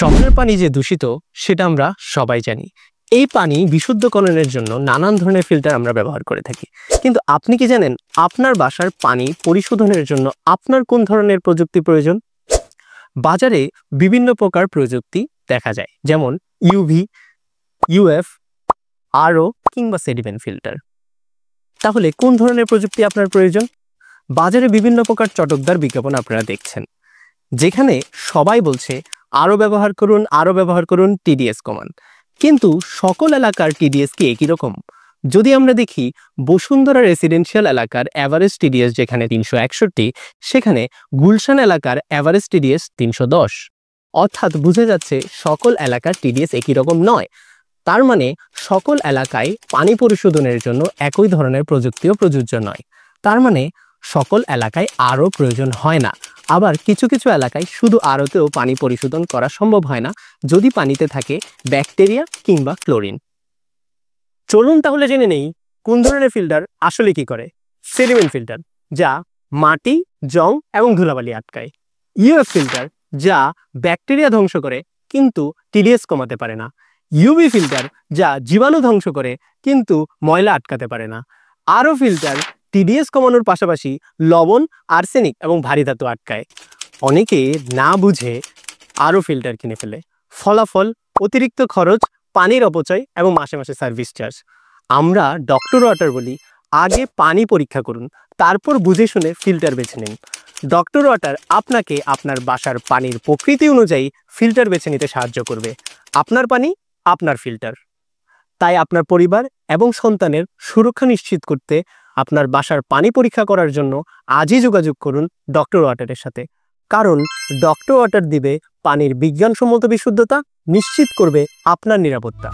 শহরের পানি যে দূষিত সেটা আমরা সবাই জানি। এই পানি বিশুদ্ধকরণের জন্য নানান ধরনের ফিল্টার আমরা ব্যবহার করে থাকি। কিন্তু আপনি কি জানেন আপনার বাসার পানি পরিশোধনের জন্য আপনার কোন ধরনের প্রযুক্তি প্রয়োজন? বাজারে বিভিন্ন প্রকার প্রযুক্তি দেখা যায়, যেমন ইউভি, ইউএফ, আরও কিংবা সেডিমেন্ট ফিল্টার। তাহলে কোন ধরনের প্রযুক্তি আপনার প্রয়োজন? বাজারে বিভিন্ন প্রকার চটকদার বিজ্ঞাপন আপনারা দেখছেন, যেখানে সবাই বলছে আরও ব্যবহার করুন, টিডিএস কমান। কিন্তু সকল এলাকার টিডিএস কি একই রকম? যদি আমরা দেখি বসুন্ধরা রেসিডেন্সিয়াল এলাকার অ্যাভারেজ টিডিএস যেখানে 361, সেখানে গুলশান এলাকার অ্যাভারেজ টিডিএস 310। অর্থাৎ বুঝে যাচ্ছে সকল এলাকার টিডিএস একই রকম নয়। তার মানে সকল এলাকায় পানি পরিশোধনের জন্য একই ধরনের প্রযুক্তিও প্রযোজ্য নয়। তার মানে সকল এলাকায় আরও প্রয়োজন হয় না। আবার কিছু কিছু এলাকায় শুধু আরোতেও পানি পরিশোধন করা সম্ভব হয় না, যদি পানিতে থাকে ব্যাকটেরিয়া কিংবা ক্লোরিন। চলুন তাহলে জেনে নেই কোন ধরনের ফিল্টার আসলে কি করে। সেডিমেন্ট ফিল্টার, যা মাটি, জং এবং ধুলাবালি আটকায়। ইউএফ ফিল্টার, যা ব্যাকটেরিয়া ধ্বংস করে কিন্তু টিডিএস কমাতে পারে না। ইউভি ফিল্টার, যা জীবাণু ধ্বংস করে কিন্তু ময়লা আটকাতে পারে না। আরও ফিল্টার টিডিএস কমানোর পাশাপাশি লবণ, আর্সেনিক এবং ভারী ধাতু আটকায়। অনেকে না বুঝে আরও ফিল্টার কিনে ফেলে। ফলাফল অতিরিক্ত খরচ, পানির অপচয় এবং মাসে মাসে সার্ভিস চার্জ। আমরা ডক্টর ওয়াটার বলি, আগে পানি পরীক্ষা করুন, তারপর বুঝে শুনে ফিল্টার বেছে নিন। ডক্টর ওয়াটার আপনাকে আপনার বাসার পানির প্রকৃতি অনুযায়ী ফিল্টার বেছে নিতে সাহায্য করবে। আপনার পানি, আপনার ফিল্টার। তাই আপনার পরিবার এবং সন্তানের সুরক্ষা নিশ্চিত করতে আপনার বাসার পানি পরীক্ষা করার জন্য আজই যোগাযোগ করুন ডক্টর ওয়াটারের সাথে। কারণ ডক্টর ওয়াটার দিবে পানির বিজ্ঞানসম্মত বিশুদ্ধতা, নিশ্চিত করবে আপনার নিরাপত্তা।